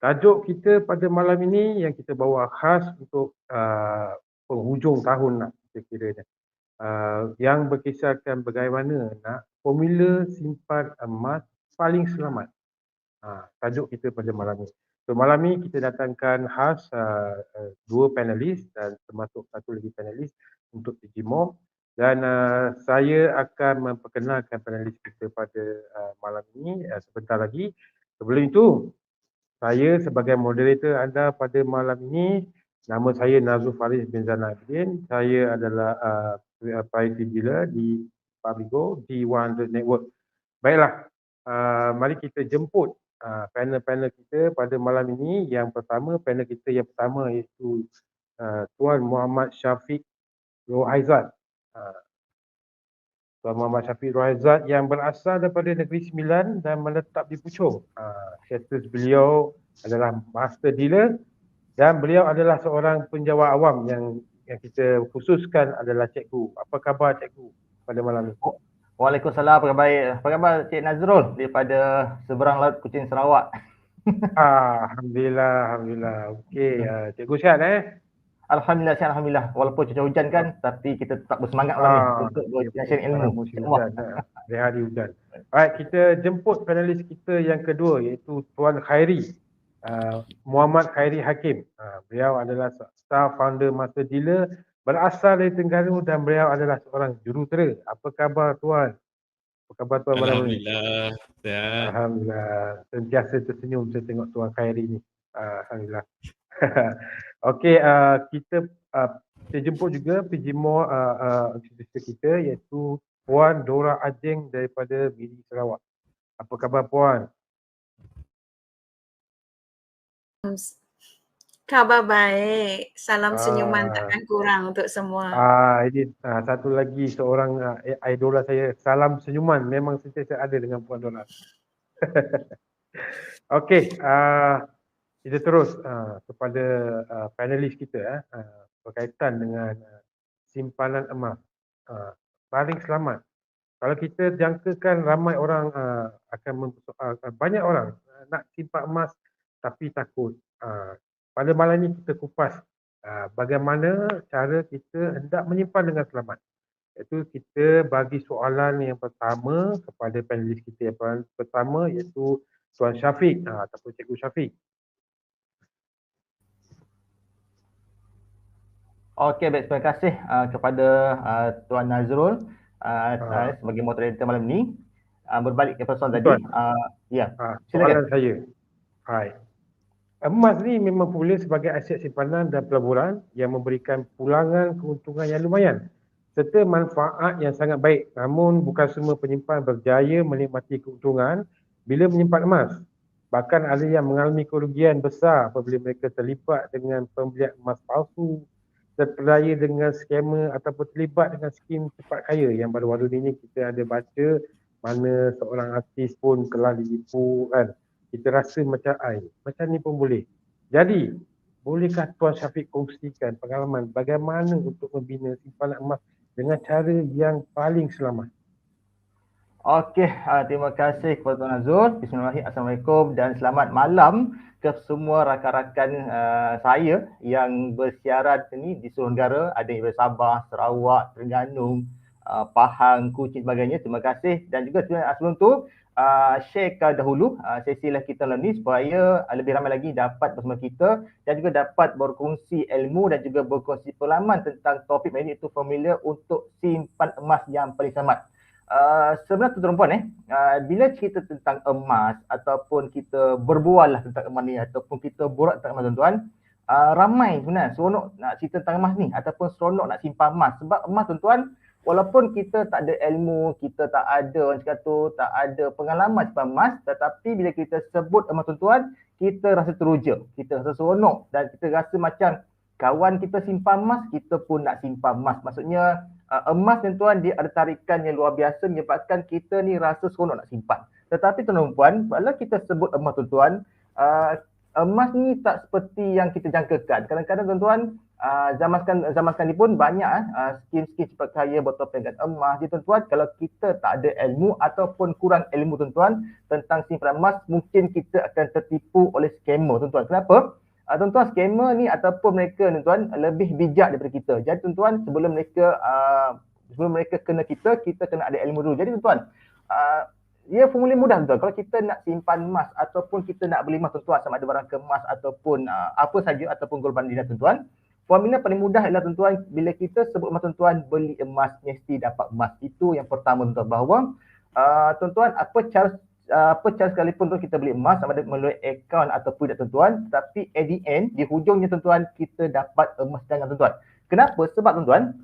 Tajuk kita pada malam ini yang kita bawa khas untuk penghujung tahun lah kita kira ni. Yang berkisarkan bagaimana nak formula simpan emas paling selamat. Tajuk kita pada malam ini. So malam ni kita datangkan khas dua panelis dan termasuk satu lagi panelis untuk Digimom. Dan saya akan memperkenalkan panelis kita pada malam ini sebentar lagi. Sebelum itu, saya sebagai moderator anda pada malam ini, nama saya Nazrul Faris bin Zainal Abidin. Saya adalah priority dealer di Pabligo D100 Network. Baiklah, mari kita jemput panel-panel kita pada malam ini. Yang pertama, panel kita yang pertama iaitu Tuan Muhammad Syafiq Rohaizat. Tuan Muhammad Syafiq Rohaizat yang berasal daripada Negeri Sembilan dan menetap di Puchong. Status beliau adalah master dealer dan beliau adalah seorang penjawat awam yang kita khususkan adalah cikgu. Apa khabar cikgu pada malam ini? Waalaikumsalam, apa khabar baik. Apa khabar Cik Nazrul daripada seberang laut Kuching Sarawak? Alhamdulillah. Okey, cikgu sihat Alhamdulillah, sihat alhamdulillah. Walaupun cuaca hujan kan, tapi kita tetap bersemangat malam ni untuk berkongsi ilmu. Musim hujan, hari hujan. Alright, kita jemput panelis kita yang kedua iaitu Tuan Khairi. Muhammad Khairi Hakim. Beliau adalah staff founder master dealer berasal dari Terengganu dan beliau adalah seorang jurutera. Apa khabar tuan? Apa khabar tuan malam ini? Alhamdulillah. Sihat. Alhamdulillah. Sentiasa tersenyum saya tengok tuan Khairi ni. Alhamdulillah. Okey, kita jemput juga PGMO kita iaitu Puan Dora Ajeng daripada Miri Sarawak. Apa khabar puan? Khabar baik. Salam senyuman takkan kurang untuk semua. Ini satu lagi seorang idola saya. Salam senyuman memang sentiasa ada dengan Puan Dora. Okey, kita terus kepada panelis kita berkaitan dengan simpanan emas paling selamat. Kalau kita jangkakan ramai orang akan banyak orang nak simpan emas tapi takut. Pada malam ini kita kupas bagaimana cara kita hendak menyimpan dengan selamat. Iaitu kita bagi soalan yang pertama kepada panelis kita yang pertama iaitu Tuan Syafiq ataupun Cikgu Syafiq. Okey, baik, terima kasih kepada Tuan Nazrul sebagai moderator malam ni. Berbalik ke persoalan tadi. Soalan saya. Hai. Emas ni memang popular sebagai aset simpanan dan pelaburan yang memberikan pulangan keuntungan yang lumayan serta manfaat yang sangat baik. Namun bukan semua penyimpan berjaya menikmati keuntungan bila menyimpan emas. Bahkan ada yang mengalami kerugian besar apabila mereka terlibat dengan pembelian emas palsu, terpedaya dengan skema ataupun terlibat dengan skim cepat kaya yang baru-baru ini kita ada baca mana seorang artis pun telah ditipu kan. Kita rasa macam macam ni pun boleh. Jadi, bolehkah Tuan Syafiq kongsikan pengalaman bagaimana untuk membina simpanan emas dengan cara yang paling selamat? Okey, terima kasih kepada Tuan Nazrul. Bismillahirrahmanirrahim. Assalamualaikum dan selamat malam ke semua rakan-rakan saya yang bersiaran ni di seluruh negara, ada yang dari Sabah, Sarawak, Terengganu, Pahang, Kuching sebagainya. Terima kasih dan juga sebelum tu sharekan dahulu sesi live kita malam ni supaya lebih ramai lagi dapat bersama kita dan juga dapat berkongsi ilmu dan juga berkongsi pengalaman tentang topik ini iaitu formula untuk simpan emas yang paling selamat. Sebenarnya tuan-tuan bila cerita tentang emas ataupun kita berbual lah tentang emas ni ataupun kita borak tentang emas tuan-tuan, ramai sebenarnya seronok nak cerita tentang emas ni ataupun seronok nak simpan emas sebab emas tuan-tuan walaupun kita tak ada ilmu, kita tak ada orang cakap tu, tak ada pengalaman simpan emas, tetapi bila kita sebut emas tuan-tuan, kita rasa teruja, kita rasa seronok dan kita rasa macam kawan kita simpan emas, kita pun nak simpan emas. Maksudnya emas tuan-tuan dia ada tarikan yang luar biasa menyebabkan kita ni rasa seronok nak simpan. Tetapi tuan-tuan, kalau kita sebut emas tuan-tuan, emas ni tak seperti yang kita jangkakan. Kadang-kadang tuan-tuan zaman sekarang ni pun banyak skim-skim seperti kaya botol peringkat emas. Jadi tuan-tuan, kalau kita tak ada ilmu ataupun kurang ilmu tuan-tuan tentang simpanan emas, mungkin kita akan tertipu oleh scammer tuan-tuan. Kenapa? Tuan-tuan, scammer ni ataupun mereka tuan-tuan lebih bijak daripada kita. Jadi tuan-tuan, sebelum mereka kena kita kena ada ilmu dulu. Jadi tuan-tuan, ia formula mudah tuan. Kalau kita nak simpan emas ataupun kita nak beli emas tuan-tuan, sama ada barang kemas ataupun apa saja ataupun golongan dina tuan-tuan, formula paling mudah adalah tuan-tuan, bila kita sebut emas tuan-tuan, beli emas mesti dapat emas. Itu yang pertama tuan-tuan, bahawa tuan-tuan apa cara sekalipun tuan kita beli emas, sama ada melalui akaun ataupun tidak tuan-tuan, tapi at the end, di hujungnya tuan-tuan, kita dapat emas jangan tuan-tuan. Kenapa? Sebab tuan-tuan,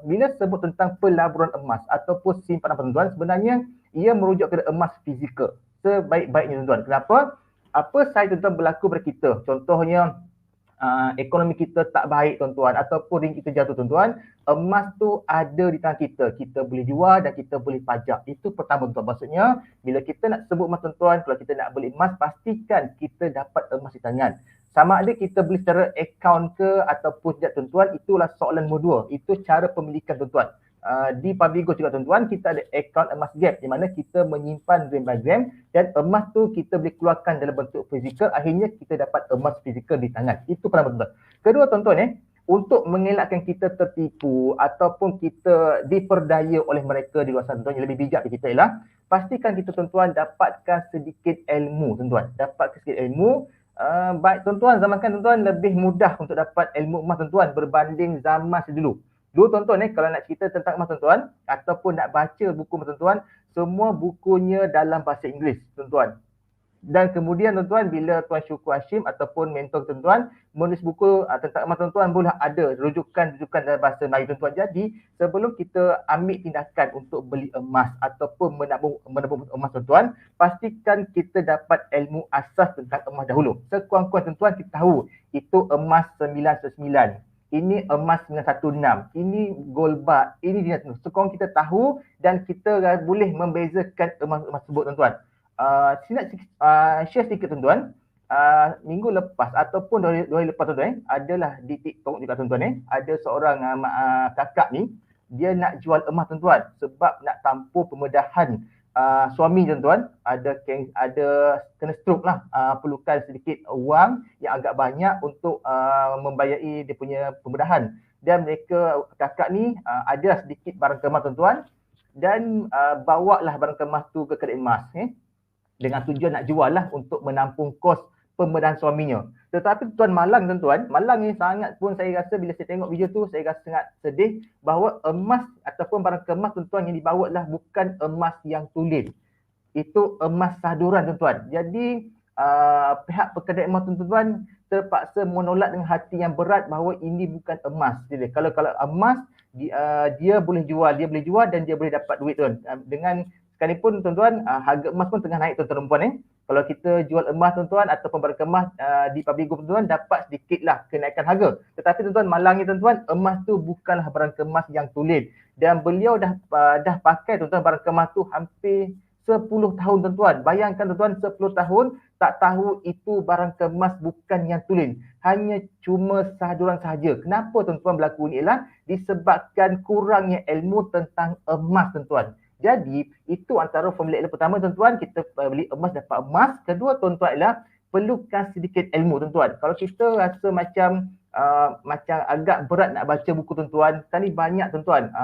bila sebut tentang pelaburan emas ataupun simpanan tuan-tuan, sebenarnya ia merujuk kepada emas fizikal sebaik-baiknya tuan-tuan. Kenapa? Apa sahaja tuan-tuan berlaku pada kita, contohnya ekonomi kita tak baik tuan-tuan ataupun ringgit kita jatuh tuan-tuan, emas tu ada di tangan kita. Kita boleh jual dan kita boleh pajak. Itu pertama tuan-tuan. Maksudnya bila kita nak sebut emas tuan-tuan, kalau kita nak beli emas, pastikan kita dapat emas di tangan. Sama ada kita beli secara akaun ke ataupun tidak tuan-tuan, itulah soalan nombor dua. Itu cara pemilikan tuan-tuan. Di Pabigo juga tuan-tuan, kita ada akaun emas gap di mana kita menyimpan gram by gram dan emas tu kita boleh keluarkan dalam bentuk fizikal, akhirnya kita dapat emas fizikal di tangan. Itu pertama tuan-tuan. Kedua tuan-tuan, untuk mengelakkan kita tertipu ataupun kita diperdaya oleh mereka di luar sana tuan-tuan, yang lebih bijak dari kita ialah pastikan kita tuan-tuan dapatkan sedikit ilmu tuan-tuan. Dapatkan sedikit ilmu. Baik tuan-tuan, zaman kan tuan-tuan lebih mudah untuk dapat ilmu emas tuan-tuan berbanding zaman sedulu. Dulu tuan-tuan kalau nak cerita tentang emas tuan-tuan ataupun nak baca buku emas tuan-tuan, semua bukunya dalam bahasa Inggeris tuan-tuan. Dan kemudian tuan-tuan, bila Tuan Syukur Hashim ataupun mentor tuan-tuan menulis buku tentang emas tuan-tuan, boleh ada rujukan dalam bahasa Melayu tuan-tuan. Jadi sebelum kita ambil tindakan untuk beli emas ataupun menabung emas tuan-tuan, pastikan kita dapat ilmu asas tentang emas dahulu. Sekurang-kurang tuan-tuan kita tahu itu emas 999. Ini emas 916, ini gold bar, ini dia tu. Sekurang kita tahu dan kita boleh membezakan emas-emas tersebut tuan-tuan. Saya nak share sedikit tuan-tuan. Minggu lepas ataupun 2 hari lepas tuan-tuan, adalah di TikTok juga tuan-tuan, ada seorang kakak ni, dia nak jual emas tuan-tuan sebab nak tampung pembedahan suami tuan-tuan, ada kena stroke lah, perlukan sedikit wang yang agak banyak untuk membayari dia punya pembedahan. Dan mereka, kakak ni ada sedikit barang kemas tuan-tuan dan bawa lah barang kemas tu ke kedai emas dengan tujuan nak jual lah untuk menampung kos pembedahan suaminya. Tetapi tuan Malang tuan-tuan, Malang ni sangat pun saya rasa bila saya tengok video tu, saya rasa sangat sedih bahawa emas ataupun barang kemas tuan-tuan yang dibawa lah bukan emas yang tulen. Itu emas saduran tuan-tuan. Jadi pihak pekedai emas tuan-tuan terpaksa menolak dengan hati yang berat bahawa ini bukan emas. Jadi kalau emas dia boleh jual dan dia boleh dapat duit tuan. Dengan sekalipun tuan-tuan harga emas pun tengah naik tuan-tuan perempuan Kalau kita jual emas tuan-tuan ataupun barang kemas di Pabigo tuan-tuan, dapat sedikitlah kenaikan harga. Tetapi tuan-tuan, malangnya tuan-tuan, emas tu bukanlah barang kemas yang tulen. Dan beliau dah pakai tuan-tuan barang kemas tu hampir 10 tahun tuan-tuan. Bayangkan tuan-tuan, 10 tahun tak tahu itu barang kemas bukan yang tulen. Hanya cuma saduran sahaja. Kenapa tuan-tuan berlaku ni ialah disebabkan kurangnya ilmu tentang emas tuan-tuan. Jadi itu antara formula ilmu pertama tuan-tuan, kita beli emas dapat emas. Kedua tuan-tuan ialah perlukan sedikit ilmu tuan-tuan. Kalau kita rasa macam agak berat nak baca buku tuan-tuan, tadi banyak tuan-tuan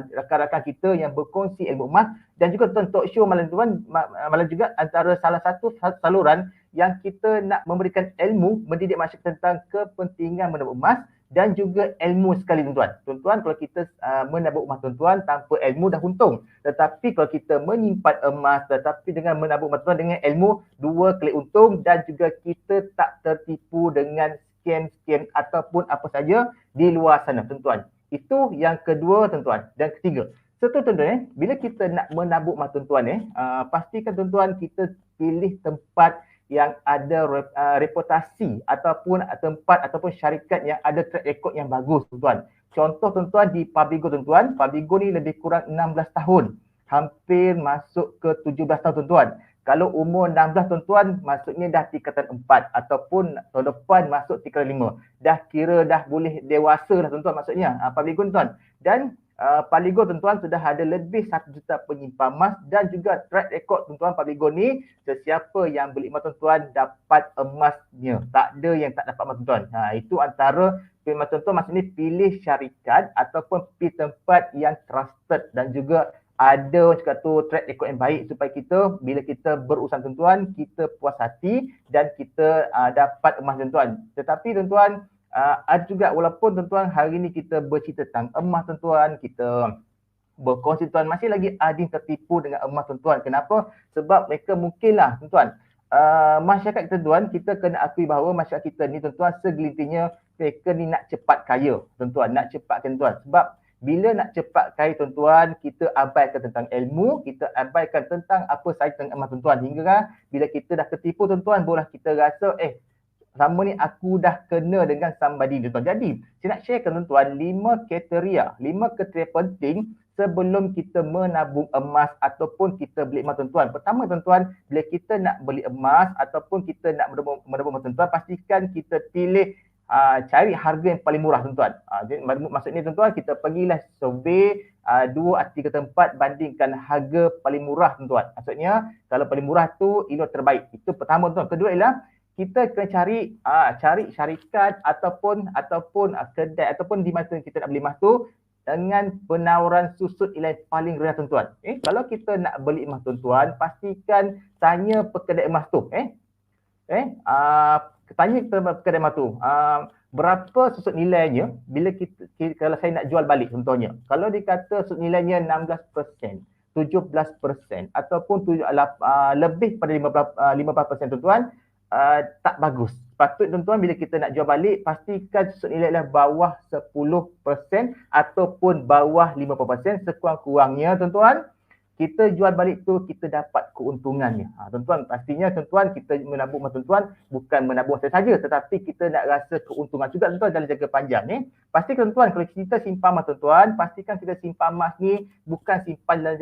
rakan-rakan kita yang berkongsi ilmu emas, dan juga tuan talk show malam tuan malam juga antara salah satu saluran yang kita nak memberikan ilmu, mendidik masyarakat tentang kepentingan menabung emas dan juga ilmu sekali tuan-tuan. Tuan-tuan, kalau kita menabung emas tuan-tuan tanpa ilmu dah untung. Tetapi kalau kita menyimpan emas tetapi dengan menabung emas tuan dengan ilmu, 2 kali untung, dan juga kita tak tertipu dengan scam ataupun apa saja di luar sana tuan-tuan. Itu yang kedua tuan-tuan. Dan ketiga, setelah tuan-tuan bila kita nak menabung emas tuan-tuan pastikan tuan-tuan kita pilih tempat yang ada reputasi ataupun tempat ataupun syarikat yang ada track record yang bagus tuan-tuan. Contoh tuan-tuan di Pabigo tuan-tuan, Pabigo ni lebih kurang 16 tahun. Hampir masuk ke 17 tahun tuan-tuan. Kalau umur 16 tuan-tuan, maksudnya dah tingkatan 4 ataupun tahun depan masuk tingkatan 5. Dah kira dah boleh dewasa lah tuan-tuan maksudnya. Public Go tuan. Dan Public Go tuan-tuan sudah ada lebih 1 juta penyimpan emas dan juga track record tuan-tuan Public Go ni, sesiapa yang beli emas tuan-tuan dapat emasnya. Tak ada yang tak dapat emas tuan-tuan. Itu antara emas tuan-tuan, maksudnya pilih syarikat ataupun pilih tempat yang trusted dan juga ada orang cakap tu track record yang baik supaya kita bila kita berurusan tuan-tuan, kita puas hati dan kita dapat emas tuan-tuan. Tetapi tuan-tuan, ada juga walaupun tuan-tuan hari ni kita bercerita tentang emas tuan-tuan, kita berkongsi tuan, masih lagi ada yang tertipu dengan emas tuan-tuan. Kenapa? Sebab mereka mungkinlah tuan-tuan, masyarakat kita tuan, kita kena akui bahawa masyarakat kita ni tuan-tuan segelintirnya mereka ni nak cepat kaya tuan-tuan, nak cepatkan tuan. Sebab bila nak cepat kaya tuan-tuan, kita abaikan tentang ilmu, kita abaikan tentang apa sahaja tentang emas tuan-tuan. Hingga bila kita dah tertipu tuan-tuan, barulah kita rasa selama ni aku dah kena dengan somebody tuan-tuan. Jadi, saya nak sharekan tuan-tuan 5 kriteria penting sebelum kita menabung emas ataupun kita beli emas tuan-tuan. Pertama tuan-tuan, bila kita nak beli emas ataupun kita nak menabung emas tuan-tuan, pastikan kita pilih cari harga yang paling murah tuan-tuan. Maksudnya tuan-tuan, kita pergilah survey 2 atau 3 tempat, bandingkan harga paling murah tuan-tuan. Maksudnya kalau paling murah tu ini terbaik. Itu pertama tuan. Kedua ialah kita kena cari syarikat ataupun kedai ataupun di mana kita nak beli emas tu dengan penawaran susut yang paling rendah tuan-tuan. Kalau kita nak beli emas tuan-tuan, pastikan tanya pekedai emas tu. Tanya kedai emas tu, berapa susut nilainya bila kita kalau saya nak jual balik contohnya. Kalau dikata susut nilainya 16%, 17% ataupun lebih pada 15% tuan-tuan, tak bagus. Patut tuan-tuan bila kita nak jual balik, pastikan susut nilai adalah bawah 10% ataupun bawah 50%, sekurang-kurangnya tuan-tuan. Kita jual balik tu kita dapat keuntungannya. Tuan-tuan, pastinya tuan-tuan kita menabung emas tuan-tuan bukan menabung saja, tetapi kita nak rasa keuntungan juga tuan-tuan dalam jangka panjang. Pastikan tuan-tuan kalau kita simpan emas tuan-tuan, pastikan kita simpan emas ni bukan simpan dalam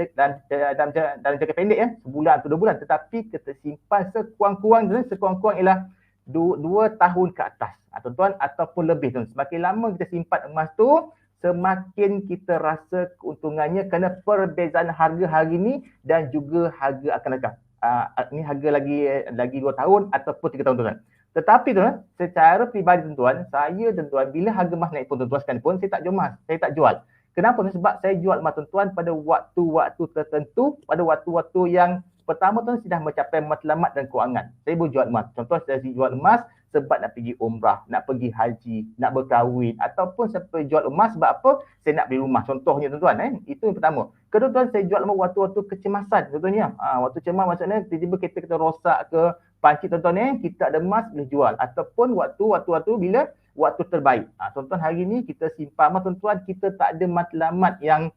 jangka pendek sebulan atau 2 bulan, tetapi kita simpan sekurang-kurang ialah 2 tahun ke atas. Tuan-tuan, ataupun lebih tuan. Semakin lama kita simpan emas tu, semakin kita rasa keuntungannya kerana perbezaan harga hari ni dan juga harga akan datang. Ini harga lagi 2 tahun ataupun 3 tahun tuan-tuan. Tetapi tuan, secara peribadi tuan-tuan, saya tuan-tuan bila harga emas naik pun tuan-tuan sekalipun, saya tak jual emas, saya tak jual. Kenapa? Sebab saya jual emas tuan-tuan pada waktu-waktu tertentu, pada waktu-waktu yang pertama tuan sudah mencapai matlamat dan kewangan. Saya boleh jual emas. Contoh saya jual emas sebab nak pergi umrah, nak pergi haji, nak berkahwin, ataupun saya jual emas sebab apa? Saya nak beli rumah. Contohnya tuan-tuan, itu yang pertama. Kedua tuan, saya jual emas waktu-waktu kecemasan contohnya. Waktu cemas maksudnya tiba-tiba kereta kita rosak ke, panci tuan-tuan kita ada emas boleh jual, ataupun waktu bila waktu terbaik. Tuan-tuan, hari ni kita simpan emas tuan-tuan, kita tak ada matlamat yang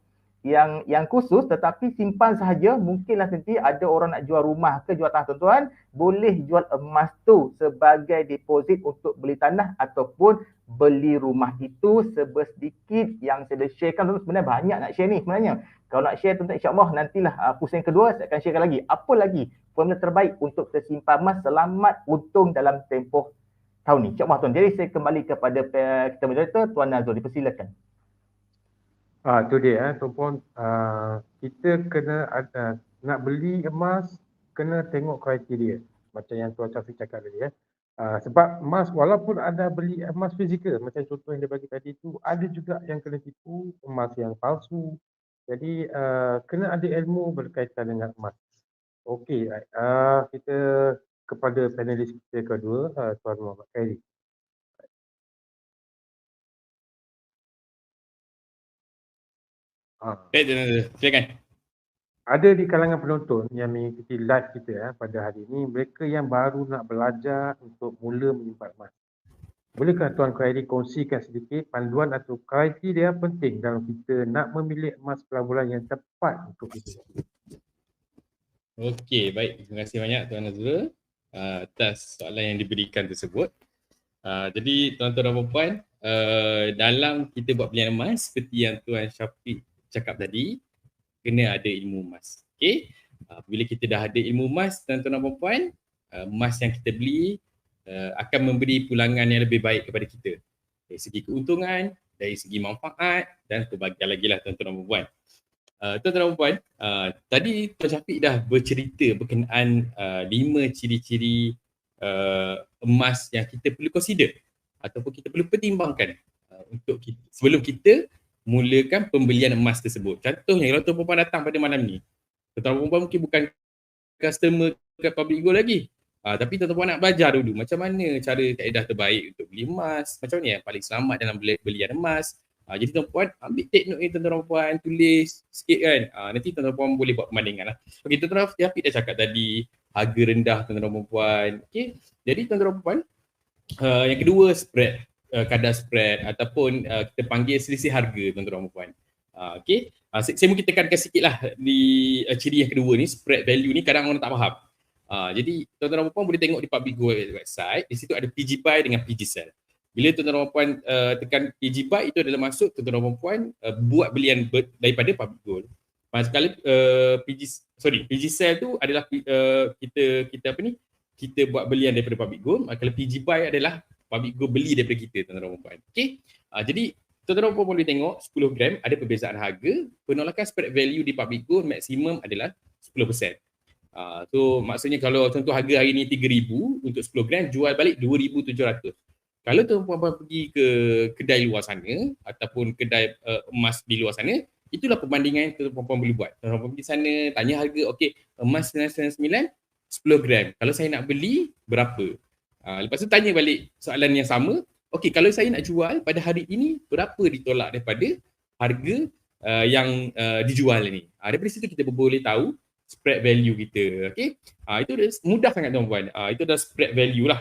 khusus, tetapi simpan sahaja. Mungkinlah nanti ada orang nak jual rumah ke jual tanah tuan-tuan, boleh jual emas tu sebagai deposit untuk beli tanah ataupun beli rumah. Itu sedikit yang saya sharekan tuan-tuan. Sebenarnya banyak nak share ni sebenarnya. Kalau nak share tuan-tuan, insyaAllah nantilah pusing kedua saya akan sharekan lagi. Apa lagi formula terbaik untuk kita simpan emas selamat untung dalam tempoh tahun ni. InsyaAllah tuan. Jadi saya kembali kepada kita moderator, Tuan Nazul, dipersilakan. Tu dia tuan-puan, kita kena nak beli emas kena tengok kriteria macam yang Tuan Syafiq cakap tadi sebab emas walaupun ada beli emas fizikal macam contoh yang dia bagi tadi tu, ada juga yang kena tipu emas yang palsu. Jadi kena ada ilmu berkaitan dengan emas. Okey, kita kepada panelis kita kedua, Tuan Muhammad Khairi. Baik, silakan. Ada di kalangan penonton yang mengikuti live kita pada hari ini, mereka yang baru nak belajar untuk mula menyimpan emas. Bolehkah Tuan Khairi kongsikan sedikit panduan atau kriteria penting dalam kita nak memilih emas pelaburan yang tepat untuk itu? Okey, baik. Terima kasih banyak Tuan Nazrul atas soalan yang diberikan tersebut. Jadi tuan-tuan dan puan-puan, dalam kita buat pilihan emas seperti yang Tuan Syafiq cakap tadi, kena ada ilmu emas. Okey. Bila kita dah ada ilmu emas, tuan-tuan dan puan-puan, emas yang kita beli akan memberi pulangan yang lebih baik kepada kita. Dari segi keuntungan, dari segi manfaat dan pelbagai lagi lah tuan-tuan dan puan-puan. Tuan-tuan dan puan, tadi Tuan Syafiq dah bercerita berkenaan 5 ciri-ciri emas yang kita perlu consider ataupun kita perlu pertimbangkan untuk kita, sebelum kita mulakan pembelian emas tersebut. Contohnya kalau tuan puan datang pada malam ni, tuan puan mungkin bukan customer kat Public Gold lagi. Tapi tuan puan nak belajar dulu macam mana cara kaedah terbaik untuk beli emas, macam mana yang paling selamat dalam belian emas. Jadi tuan puan ambil take note ni tuan puan, tulis sikit kan. Nanti tuan puan boleh buat perbandingan lah. Okey, tuan Syafiq dah cakap tadi harga rendah tuan puan. Okey. Jadi tuan puan, yang kedua spread, kadar spread ataupun kita panggil selisih harga tuan-tuan dan puan. Okey. Saya mungkin tekankan sikit lah di ciri yang kedua ni, spread value ni kadang orang tak faham. Jadi tuan-tuan dan puan boleh tengok di Public Gold website, di situ ada PG buy dengan PG sell. Bila tuan-tuan dan puan tekan PG buy, itu adalah maksud tuan-tuan dan puan buat belian daripada Public Gold. Manakala PG sell tu adalah kita apa ni? Kita buat belian daripada Public Gold. Kalau PG buy adalah Public Gold beli daripada kita tuan-tuan dan puan. Okey. Jadi tuan-tuan dan puan boleh tengok 10 gram ada perbezaan harga. Penolakan spread value di Public Gold maksimum adalah 10%. So maksudnya kalau contoh harga hari ni 3,000 untuk 10 gram, jual balik 2,700. Kalau tuan-tuan pergi ke kedai luar sana ataupun kedai emas di luar sana, itulah perbandingan yang tuan-tuan boleh buat. Tuan-tuan pergi sana, tanya harga, okey, emas 999 10 gram. Kalau saya nak beli, berapa? Lepas tu tanya balik soalan yang sama. Okey, kalau saya nak jual pada hari ini, berapa ditolak daripada harga yang dijual ni? Daripada situ kita boleh tahu spread value kita. Okey, itu mudah sangat tuan-puan. Itu dah spread value lah.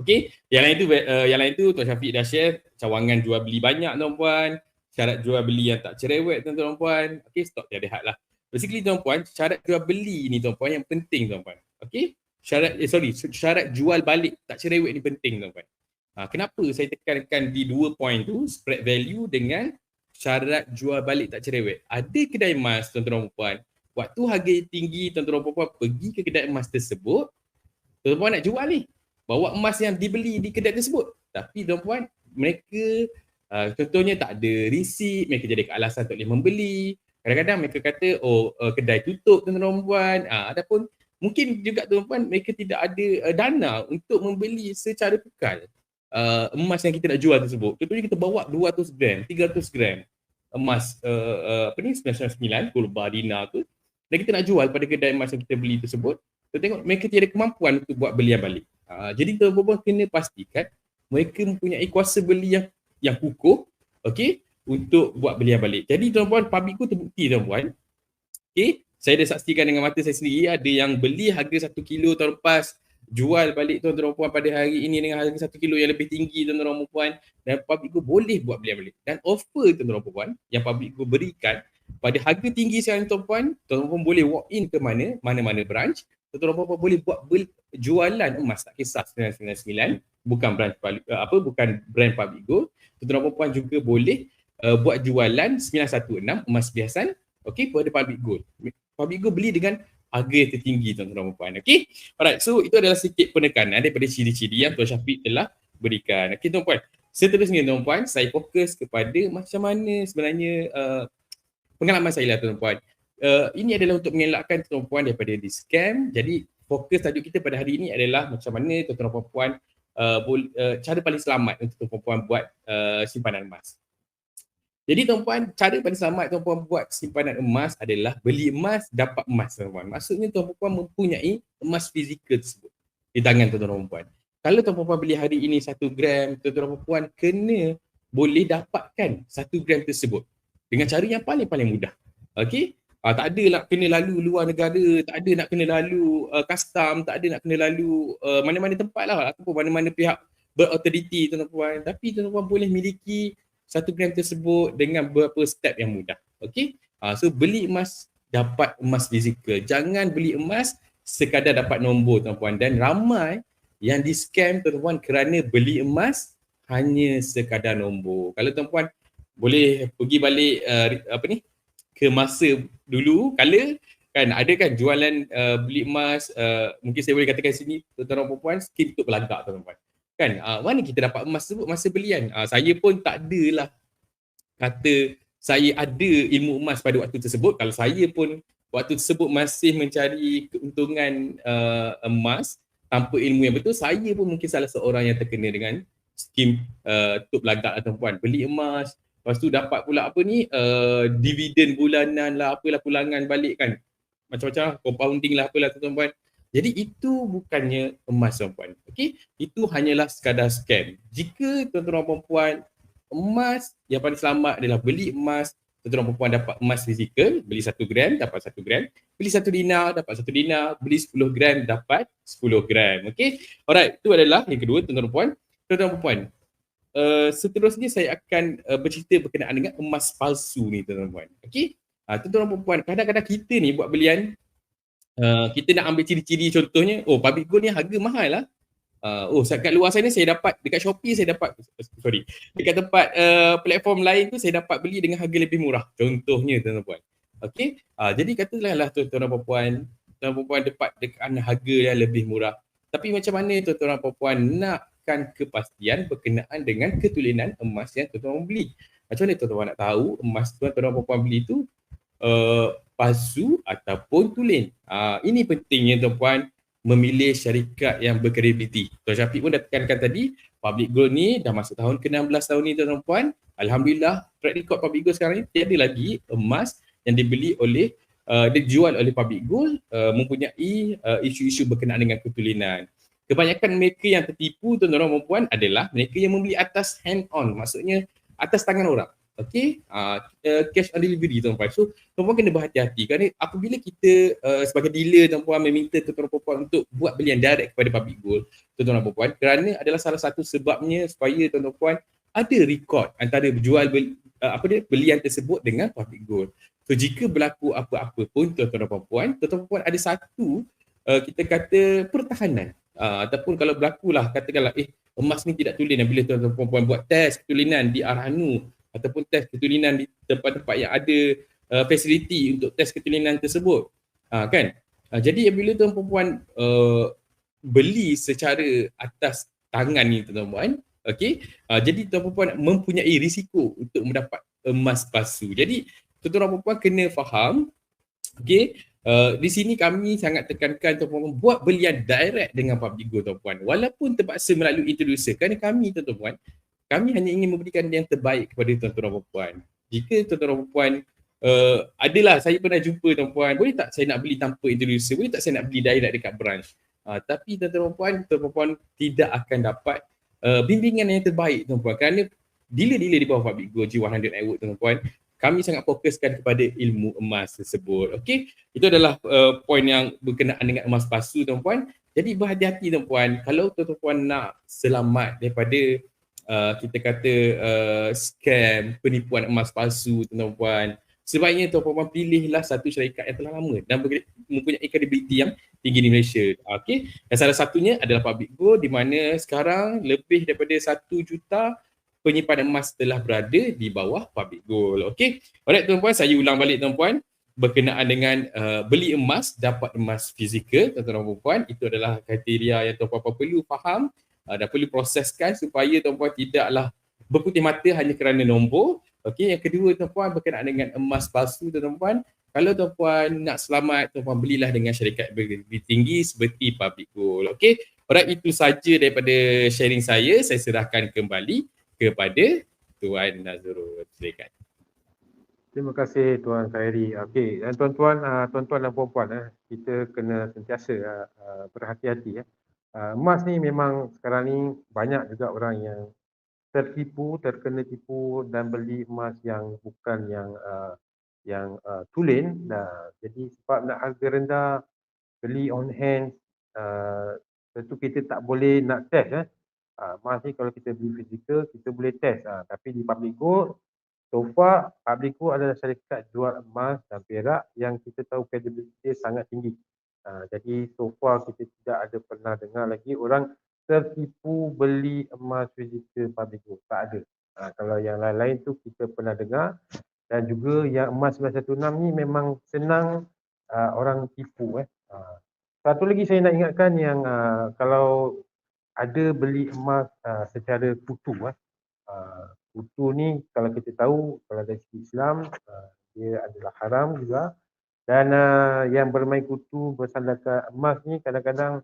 Okey, yang lain tu Tuan Syafiq dah share cawangan jual beli banyak tuan-puan, syarat jual beli yang tak cerewet tuan-tuan puan. Okey, stop tiada had lah. Basically tuan-puan, syarat jual beli ni tuan-puan yang penting tuan-puan. Okey, syarat jual balik tak cerewet ni penting tuan-puan. Kenapa saya tekankan di 2 point tu, spread value dengan syarat jual balik tak cerewet? Ada kedai emas tuan-tuan puan, waktu harga tinggi tuan-tuan puan pergi ke kedai emas tersebut, tuan-tuan puan nak jual ni, bawa emas yang dibeli di kedai tersebut. Tapi tuan puan, mereka contohnya tak ada receipt, mereka jadi alasan tak boleh membeli. Kadang-kadang mereka kata kedai tutup tuan-tuan puan. Adapun mungkin juga tuan-puan mereka tidak ada dana untuk membeli secara kekal emas yang kita nak jual tersebut. Contohnya kita bawa 200 gram, 300 gram emas 999 gold bar dinar tu, dan kita nak jual pada kedai emas yang kita beli tersebut. Kita tengok mereka tiada kemampuan untuk buat belian balik. Jadi tuan-puan kena pastikan mereka mempunyai kuasa beli yang kukuh, okey, untuk buat belian balik. Jadi tuan-puan, Public Gold terbukti tuan-puan. Okey, saya dah saksikan dengan mata saya sendiri, ada yang beli harga 1 kilo tahun lepas, jual balik tuan-tuan puan pada hari ini dengan harga 1 kilo yang lebih tinggi tuan-tuan puan, dan Public Gold boleh buat belian balik. Dan offer tuan-tuan puan yang Public Gold berikan pada harga tinggi sekarang tuan-tuan puan boleh walk in ke mana-mana branch, tuan-tuan puan boleh buat jualan emas, tak kisah 999, bukan brand Public Gold. Tuan-tuan puan juga boleh buat jualan 916 emas biasan, okey, pada Public Gold. Public Gold beli dengan harga tertinggi tuan-tuan puan. Okey. Alright, so itu adalah sedikit penekanan daripada ciri-ciri yang Tuan Syafiq telah berikan. Okey tuan-puan. Seterusnya tuan-puan, saya fokus kepada macam mana sebenarnya pengalaman saya lah tuan-puan. Ini adalah untuk mengelakkan tuan-puan daripada di scam. Jadi fokus tajuk kita pada hari ini adalah macam mana tuan-tuan puan cara paling selamat untuk tuan-tuan puan buat simpanan emas. Jadi tuan-puan, cara paling selamat tuan-puan buat simpanan emas adalah beli emas, dapat emas tuan-puan. Maksudnya tuan-puan mempunyai emas fizikal tersebut di tangan tuan-puan. Kalau tuan-puan beli hari ini 1 gram, tuan-puan kena boleh dapatkan 1 gram tersebut dengan cara yang paling mudah. Okey? Tak ada nak kena lalu luar negara, tak ada nak kena lalu custom, tak ada nak kena lalu mana-mana tempat lah ataupun mana-mana pihak berautoriti tuan-puan. Tapi tuan-puan boleh miliki 1 gram tersebut dengan beberapa step yang mudah. Okey? So beli emas, dapat emas fizikal. Jangan beli emas sekadar dapat nombor tuan-puan. Dan ramai yang di scam tuan-puan kerana beli emas hanya sekadar nombor. Kalau tuan-puan boleh pergi balik ke masa dulu kala Kan ada kan jualan beli emas, mungkin saya boleh katakan sini tuan-tuan dan puan, skim untuk belagak tuan-tuan. Kan mana kita dapat emas tersebut masa belian? Saya pun tak adalah kata saya ada ilmu emas pada waktu tersebut. Kalau saya pun waktu tersebut masih mencari keuntungan emas tanpa ilmu yang betul, saya pun mungkin salah seorang yang terkena dengan skim tuk belagak atau puan. Beli emas, lepas tu dapat pula apa ni, dividen bulanan lah, apalah pulangan balik kan. Macam-macam, compounding lah apalah tuan-tuan. Jadi itu bukannya emas tuan-tuan. Okey, itu hanyalah sekadar scam. Jika tuan-tuan dan puan emas yang paling selamat adalah beli emas, tuan-tuan dan puan dapat emas fizikal, beli 1 gram dapat 1 gram, beli 1 dinar dapat 1 dinar, beli 10 gram dapat 10 gram. Okey. Alright, itu adalah yang kedua tuan-tuan dan puan. Tuan-tuan dan puan, seterusnya saya akan bercerita berkenaan dengan emas palsu ni tuan-tuan dan puan. Okey. Tuan-tuan dan puan, kadang-kadang kita ni buat belian, kita nak ambil ciri-ciri contohnya, oh public gold ni harga mahal lah. Kat luar sana saya dapat, dekat Shopee saya dapat, dekat tempat platform lain tu saya dapat beli dengan harga lebih murah. Contohnya tuan-tuan puan. Okey. Jadi katakanlah tuan-tuan dan puan, tuan-tuan dan puan dapat dekat harga yang lebih murah. Tapi macam mana tuan-tuan dan puan nakkan kepastian berkenaan dengan ketulinan emas yang tuan-tuan beli? Macam mana tuan-tuan nak tahu emas tuan-tuan dan puan beli tu palsu ataupun tulen? Ini pentingnya tuan-puan memilih syarikat yang berkredibiliti. Tuan Syafiq pun dah tekankan tadi, public gold ni dah masuk tahun ke-16 tahun ni tuan-tuan puan. Alhamdulillah, track record public gold sekarang ni tiada lagi emas yang dibeli oleh dijual oleh public gold mempunyai isu-isu berkenaan dengan ketulinan. Kebanyakan mereka yang tertipu tuan-tuan dan puan adalah mereka yang membeli atas hand on, maksudnya atas tangan orang. Okey, cash on delivery tuan-puan. So tuan-puan kena berhati-hati kerana apabila kita sebagai dealer tuan-puan meminta tuan-tuan dan puan untuk buat belian direct kepada public gold tuan-tuan dan puan, kerana adalah salah satu sebabnya supaya tuan-tuan dan puan ada record antara belian tersebut dengan public gold. So jika berlaku apa-apa pun tuan-tuan dan puan ada satu kita kata pertahanan. Ataupun kalau berlakulah katakanlah emas ni tidak tulen, bila tuan-tuan dan puan buat test ketulinan di Arhanu ataupun test ketulinan di tempat-tempat yang ada fasiliti untuk test ketulinan tersebut. Kan? Jadi apabila tuan puan beli secara atas tangan ni tuan puan, okey, jadi tuan puan mempunyai risiko untuk mendapat emas palsu. Jadi tuan puan kena faham, okey, di sini kami sangat tekankan tuan puan buat belian direct dengan public gold tuan puan, walaupun terpaksa melalui introducer, kerana kami tuan puan, kami hanya ingin memberikan yang terbaik kepada tuan-tuan dan puan. Jika tuan-tuan dan puan adalah, saya pernah jumpa tuan-puan, boleh tak saya nak beli tanpa introducer, boleh tak saya nak beli direct dekat branch. Tapi tuan-tuan dan puan tidak akan dapat bimbingan yang terbaik tuan-puan, kerana dealer-dealer di bawah public gold G100 Network tuan-puan, kami sangat fokuskan kepada ilmu emas tersebut. Okey, itu adalah poin yang berkenaan dengan emas palsu tuan-puan. Jadi berhati-hati tuan-puan, kalau tuan-puan nak selamat daripada kita kata scam, penipuan emas palsu tuan-tuan, sebaiknya tuan-tuan pilihlah satu syarikat yang telah lama dan mempunyai kredibiliti yang tinggi di Malaysia. Okey, dan salah satunya adalah public gold, di mana sekarang lebih daripada 1 juta penyimpanan emas telah berada di bawah public gold. Okey, alright tuan-tuan, saya ulang balik tuan-tuan, berkenaan dengan beli emas, dapat emas fizikal tuan-tuan dan puan, itu adalah kriteria yang tuan-puan perlu faham dan perlu proseskan supaya tuan-puan tidaklah berputih mata hanya kerana nombor. Okey, yang kedua tuan-puan berkenaan dengan emas palsu tuan-puan, kalau tuan-puan nak selamat, tuan-puan belilah dengan syarikat berkredibiliti tinggi seperti public gold. Okey, alright, itu saja daripada sharing saya. Saya serahkan kembali kepada Tuan Nazrul. Silakan. Terima kasih Tuan Khairi. Okey, dan tuan-tuan dan puan-puan, kita kena sentiasa berhati-hati. Emas ni memang sekarang ni banyak juga orang yang tertipu, terkena tipu dan beli emas yang bukan yang tulen. Jadi sebab nak harga rendah, beli on hand, tentu kita tak boleh nak test. Emas ni kalau kita beli fizikal, kita boleh test. Tapi di public gold, so far public gold adalah syarikat jual emas dan perak yang kita tahu kredibiliti sangat tinggi. Jadi so far kita tidak ada pernah dengar lagi orang tertipu beli emas fizikal public gold. Tak ada. Kalau yang lain-lain tu kita pernah dengar, dan juga yang emas 916 ni memang senang orang tipu. Satu lagi saya nak ingatkan yang kalau ada beli emas secara kutu. Kutu ni kalau kita tahu kalau dari segi Islam dia adalah haram juga. Dan yang bermain kutu bersandarkan emas ni kadang-kadang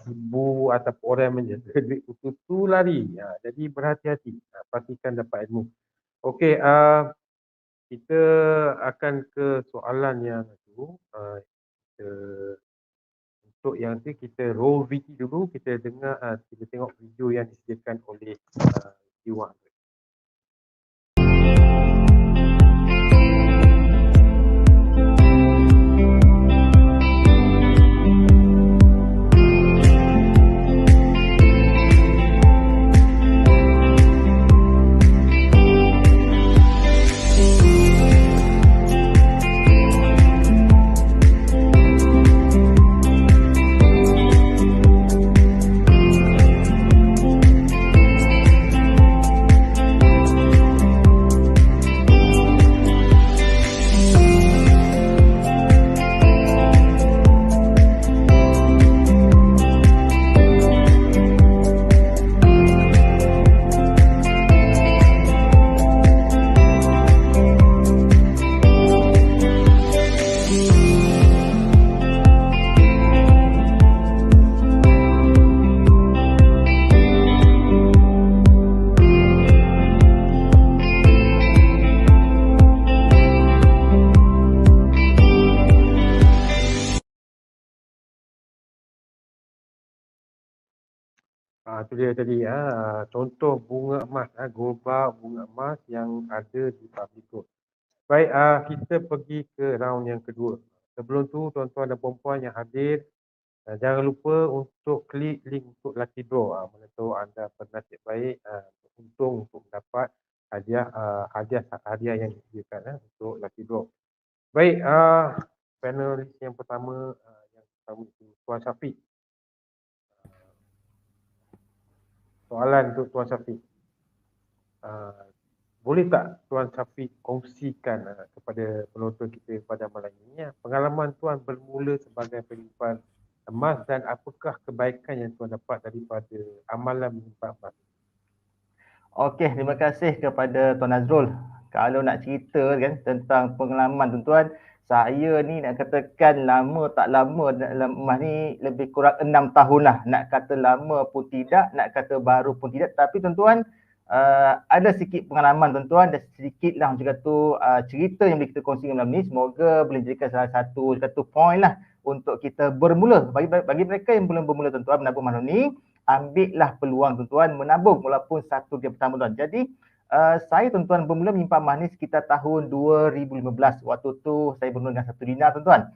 ibu ataupun orang yang menjaga duit kutu tu lari. Jadi berhati-hati. Pastikan dapat ilmu. Okey, kita akan ke soalan yang tu. Untuk yang tu kita roll video dulu, kita dengar, kita tengok video yang disediakan oleh Jiwang. Itu dia tadi contoh bunga emas, gobak bunga emas yang ada di public road. Baik, kita pergi ke round yang kedua. Sebelum tu tuan-tuan dan puan-puan yang hadir, jangan lupa untuk klik link untuk lucky draw. Mana tahu anda bernasib baik beruntung untuk mendapat hadiah yang disediakan untuk lucky draw. Baik, panelis yang pertama itu Tuan Syafiq. Soalan untuk Tuan Syafiq. Boleh tak Tuan Syafiq kongsikan kepada penonton kita pada malam ini pengalaman Tuan bermula sebagai penyimpan emas dan apakah kebaikan yang Tuan dapat daripada amalan menyimpan emas? Okey, terima kasih kepada Tuan Nazrul. Kalau nak cerita kan tentang pengalaman tuan-tuan, saya ni nak katakan lama tak lama dalam emas ni lebih kurang 6 tahun lah. Nak kata lama pun tidak, nak kata baru pun tidak. Tapi tuan-tuan, ada sikit pengalaman tuan-tuan dan sedikit lah juga tu cerita yang boleh kita kongsikan malam ni. Semoga boleh jadikan salah satu point lah untuk kita bermula. Bagi mereka yang belum bermula tuan-tuan menabung malam ni, ambillah peluang tuan-tuan menabung walaupun satu game pertama tuan. Jadi saya tuan-tuan bermula menyimpan emas ni sekitar tahun 2015. Waktu tu saya bermula dengan 1 dinar tuan-tuan.